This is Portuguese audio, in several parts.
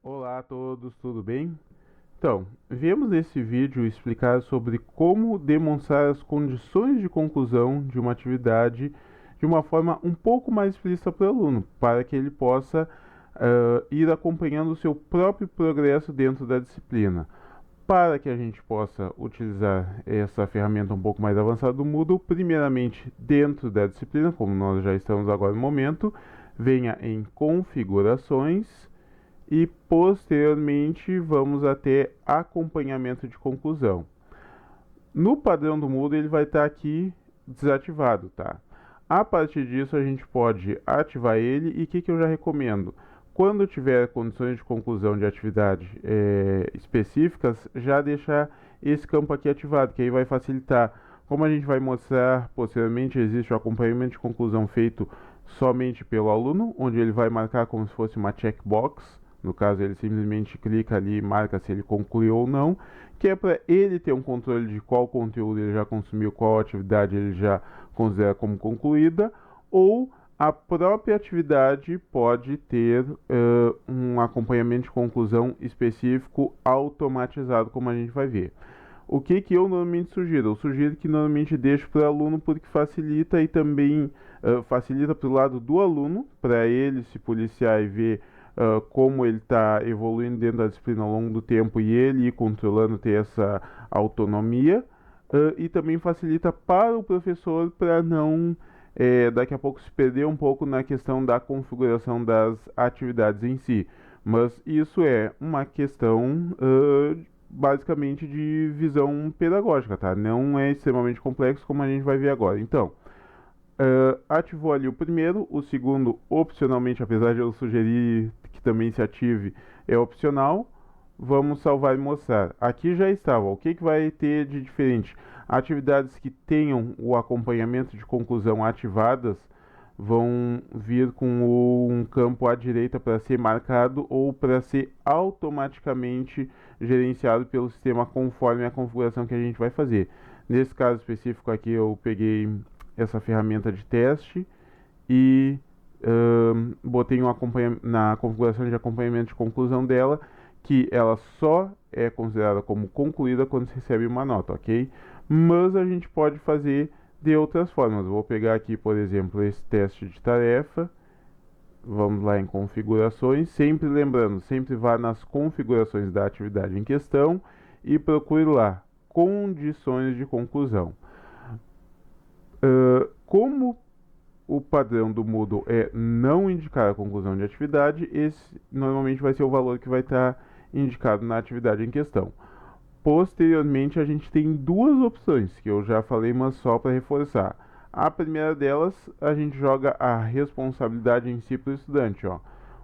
Olá a todos, tudo bem? Então, viemos nesse vídeo explicar sobre como demonstrar as condições de conclusão de uma atividade de uma forma um pouco mais explícita para o aluno, para que ele possa ir acompanhando o seu próprio progresso dentro da disciplina. Para que a gente possa utilizar essa ferramenta um pouco mais avançada do Moodle, primeiramente dentro da disciplina, como nós já estamos agora no momento, venha em configurações e posteriormente vamos até acompanhamento de conclusão. No padrão do Moodle ele vai estar aqui desativado, tá? A partir disso a gente pode ativar ele e o que eu já recomendo? Quando tiver condições de conclusão de atividade específicas, já deixar esse campo aqui ativado, que aí vai facilitar. Como a gente vai mostrar posteriormente, existe o acompanhamento de conclusão feito somente pelo aluno, onde ele vai marcar como se fosse uma checkbox. No caso, ele simplesmente clica ali e marca se ele concluiu ou não, que é para ele ter um controle de qual conteúdo ele já consumiu, qual atividade ele já considera como concluída, ou a própria atividade pode ter um acompanhamento de conclusão específico automatizado, como a gente vai ver. O que eu normalmente sugiro? Eu sugiro que normalmente deixe para o aluno porque facilita e também facilita para o lado do aluno, para ele se policiar e ver como ele está evoluindo dentro da disciplina ao longo do tempo e ele ir controlando, ter essa autonomia. E também facilita para o professor para não daqui a pouco se perder um pouco na questão da configuração das atividades em si. Mas isso é uma questão basicamente de visão pedagógica, tá? Não é extremamente complexo como a gente vai ver agora. Então, ativou ali o primeiro, o segundo opcionalmente, apesar de eu sugerir que também se ative, é opcional. Vamos salvar e mostrar. Aqui já estava. O que vai ter de diferente? Atividades que tenham o acompanhamento de conclusão ativadas vão vir com um campo à direita para ser marcado ou para ser automaticamente gerenciado pelo sistema conforme a configuração que a gente vai fazer. Nesse caso específico aqui eu peguei essa ferramenta de teste e botei na configuração de acompanhamento de conclusão dela, que ela só é considerada como concluída quando se recebe uma nota, ok? Mas a gente pode fazer de outras formas. Vou pegar aqui, por exemplo, esse teste de tarefa. Vamos lá em configurações. Sempre lembrando, sempre vá nas configurações da atividade em questão e procure lá condições de conclusão. Como o padrão do Moodle é não indicar a conclusão de atividade, esse normalmente vai ser o valor que vai estar indicado na atividade em questão. Posteriormente, a gente tem duas opções, que eu já falei, mas só para reforçar. A primeira delas, a gente joga a responsabilidade em si para o estudante. Ó.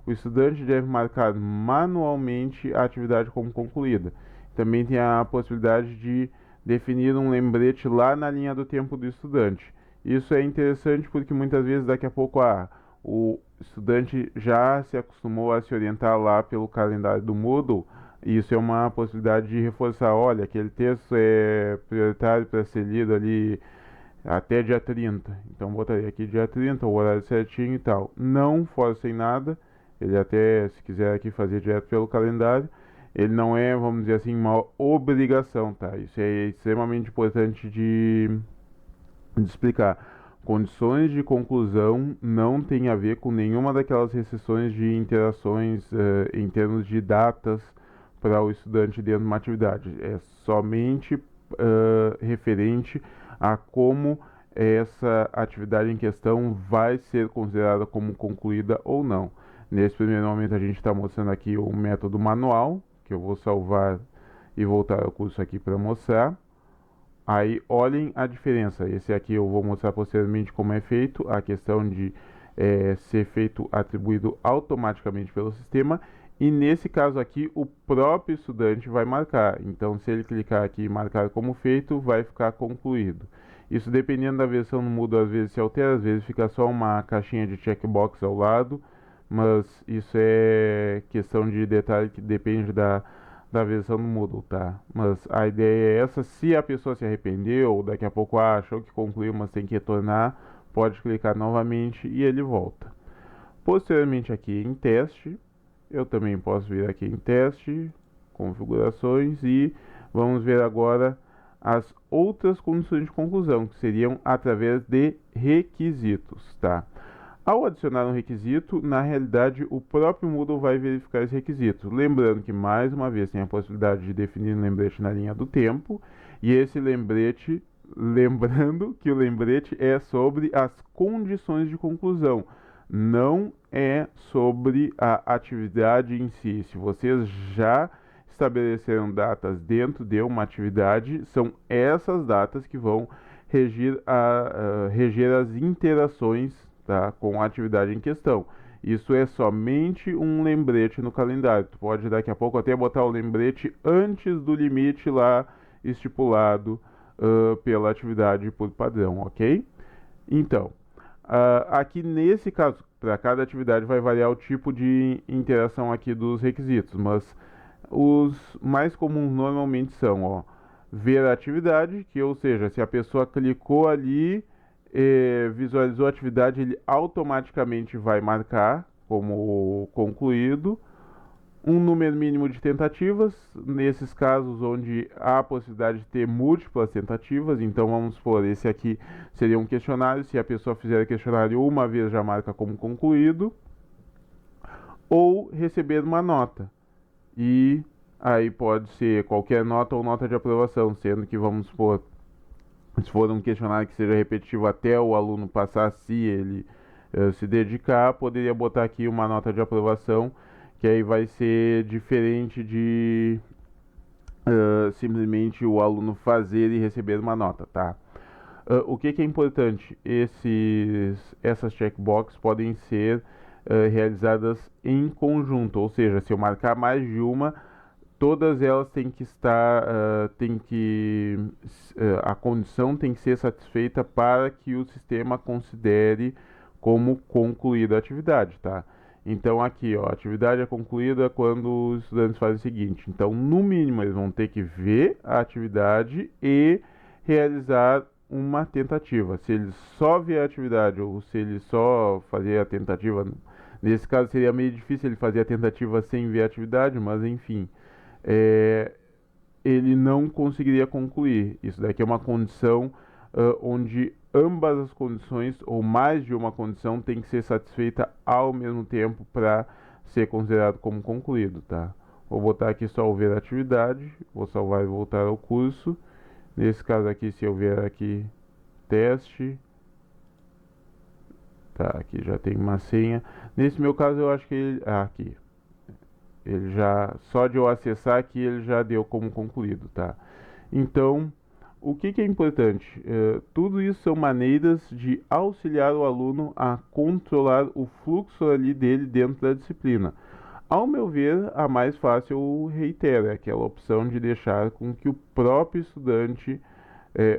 O estudante deve marcar manualmente a atividade como concluída. Também tem a possibilidade de definir um lembrete lá na linha do tempo do estudante. Isso é interessante porque muitas vezes daqui a pouco o estudante já se acostumou a se orientar lá pelo calendário do Moodle. E isso é uma possibilidade de reforçar, olha, aquele texto é prioritário para ser lido ali até dia 30. Então botaria aqui dia 30, o horário certinho e tal. Não forcem nada, ele até, se quiser aqui fazer direto pelo calendário, ele não é, vamos dizer assim, uma obrigação, tá? Isso é extremamente importante de explicar. Condições de conclusão não tem a ver com nenhuma daquelas restrições de interações em termos de datas para o estudante dentro de uma atividade. É somente referente a como essa atividade em questão vai ser considerada como concluída ou não. Nesse primeiro momento a gente está mostrando aqui o método manual, que eu vou salvar e voltar ao curso aqui para mostrar. Aí olhem a diferença. Esse aqui eu vou mostrar posteriormente como é feito, a questão de ser feito atribuído automaticamente pelo sistema. E nesse caso aqui o próprio estudante vai marcar. Então se ele clicar aqui e marcar como feito, vai ficar concluído. Isso dependendo da versão no Moodle, às vezes se altera, às vezes fica só uma caixinha de checkbox ao lado. Mas isso é questão de detalhe que depende da da versão do Moodle, tá? Mas a ideia é essa. Se a pessoa se arrependeu ou daqui a pouco achou que concluiu, mas tem que retornar, pode clicar novamente e ele volta. Posteriormente aqui em teste, eu também posso vir aqui em teste, configurações e vamos ver agora as outras condições de conclusão, que seriam através de requisitos, tá? Ao adicionar um requisito, na realidade o próprio Moodle vai verificar esse requisito. Lembrando que, mais uma vez, tem a possibilidade de definir um lembrete na linha do tempo, e esse lembrete, lembrando que o lembrete é sobre as condições de conclusão, não é sobre a atividade em si. Se vocês já estabeleceram datas dentro de uma atividade, são essas datas que vão reger as interações, tá, com a atividade em questão. Isso é somente um lembrete no calendário. Tu pode daqui a pouco até botar o lembrete antes do limite lá estipulado pela atividade por padrão, ok? Então, aqui nesse caso, para cada atividade vai variar o tipo de interação aqui dos requisitos, mas os mais comuns normalmente são, ó, ver a atividade, que ou seja, se a pessoa clicou ali, visualizou a atividade, ele automaticamente vai marcar como concluído. Um número mínimo de tentativas, nesses casos onde há a possibilidade de ter múltiplas tentativas. Então vamos supor, esse aqui seria um questionário, se a pessoa fizer o questionário uma vez já marca como concluído. Ou receber uma nota, e aí pode ser qualquer nota ou nota de aprovação, sendo que vamos supor, se for um questionário que seja repetitivo até o aluno passar, se ele se dedicar, poderia botar aqui uma nota de aprovação, que aí vai ser diferente de simplesmente o aluno fazer e receber uma nota, tá? O que é importante? Essas checkbox podem ser realizadas em conjunto, ou seja, se eu marcar mais de uma, todas elas têm que estar, a condição tem que ser satisfeita para que o sistema considere como concluída a atividade, tá? Então aqui, ó, a atividade é concluída quando os estudantes fazem o seguinte. Então, no mínimo, eles vão ter que ver a atividade e realizar uma tentativa. Se eles só ver a atividade ou se ele só fazer a tentativa, nesse caso seria meio difícil ele fazer a tentativa sem ver a atividade, mas enfim, ele não conseguiria concluir. Isso daqui é uma condição onde ambas as condições, ou mais de uma condição, tem que ser satisfeita ao mesmo tempo para ser considerado como concluído, tá? Vou botar aqui só o ver a atividade, vou salvar e voltar ao curso. Nesse caso aqui, se eu vier aqui, teste, tá, aqui já tem uma senha. Nesse meu caso, eu acho que ele, aqui, ele já, só de eu acessar aqui, ele já deu como concluído, tá? Então, o que é importante? Tudo isso são maneiras de auxiliar o aluno a controlar o fluxo ali dele dentro da disciplina. Ao meu ver, a mais fácil, eu reitero, é aquela opção de deixar com que o próprio estudante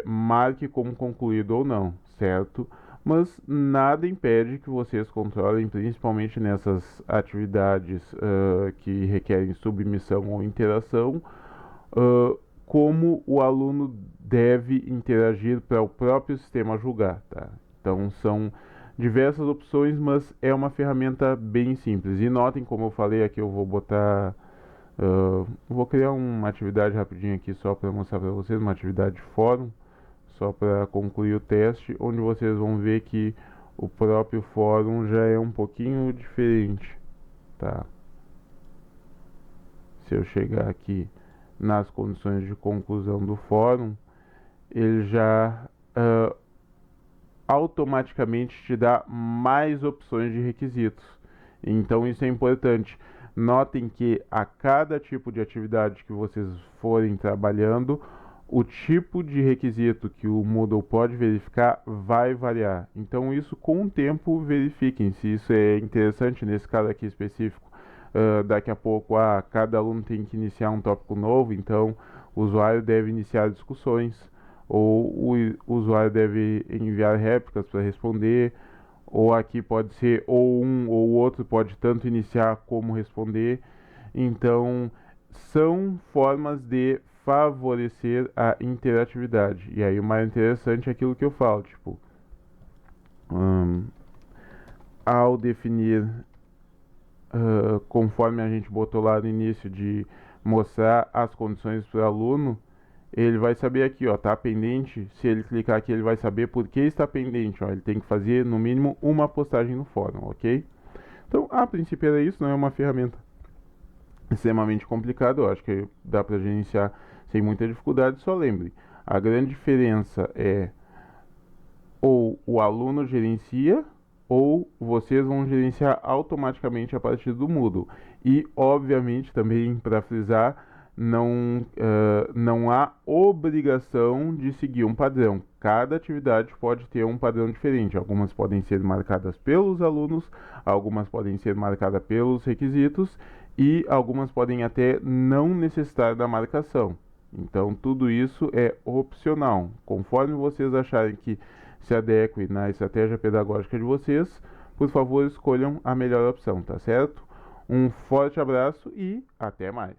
marque como concluído ou não, certo? Mas nada impede que vocês controlem, principalmente nessas atividades que requerem submissão ou interação, como o aluno deve interagir para o próprio sistema julgar, tá? Então são diversas opções, mas é uma ferramenta bem simples. E notem, como eu falei aqui, eu vou botar, vou criar uma atividade rapidinho aqui só para mostrar para vocês, uma atividade de fórum, só para concluir o teste, onde vocês vão ver que o próprio fórum já é um pouquinho diferente, tá? Se eu chegar aqui nas condições de conclusão do fórum, ele já automaticamente te dá mais opções de requisitos. Então isso é importante. Notem que a cada tipo de atividade que vocês forem trabalhando, o tipo de requisito que o Moodle pode verificar vai variar. Então isso com o tempo verifiquem se isso é interessante. Nesse caso aqui específico, daqui a pouco cada aluno tem que iniciar um tópico novo, então o usuário deve iniciar discussões, ou o usuário deve enviar réplicas para responder, ou aqui pode ser ou um ou o outro pode tanto iniciar como responder. Então são formas de favorecer a interatividade. E aí o mais interessante é aquilo que eu falo, tipo, ao definir, conforme a gente botou lá no início, de mostrar as condições para o aluno, ele vai saber aqui, ó, tá pendente. Se ele clicar aqui, ele vai saber por que está pendente, ó. Ele tem que fazer no mínimo uma postagem no fórum, ok? Então, a princípio era isso, não é uma ferramenta extremamente complicada, eu acho que dá para gerenciar sem muita dificuldade. Só lembre, a grande diferença é ou o aluno gerencia ou vocês vão gerenciar automaticamente a partir do Moodle. E, obviamente, também para frisar, não há obrigação de seguir um padrão. Cada atividade pode ter um padrão diferente. Algumas podem ser marcadas pelos alunos, algumas podem ser marcadas pelos requisitos e algumas podem até não necessitar da marcação. Então, tudo isso é opcional. Conforme vocês acharem que se adeque na estratégia pedagógica de vocês, por favor, escolham a melhor opção, tá certo? Um forte abraço e até mais!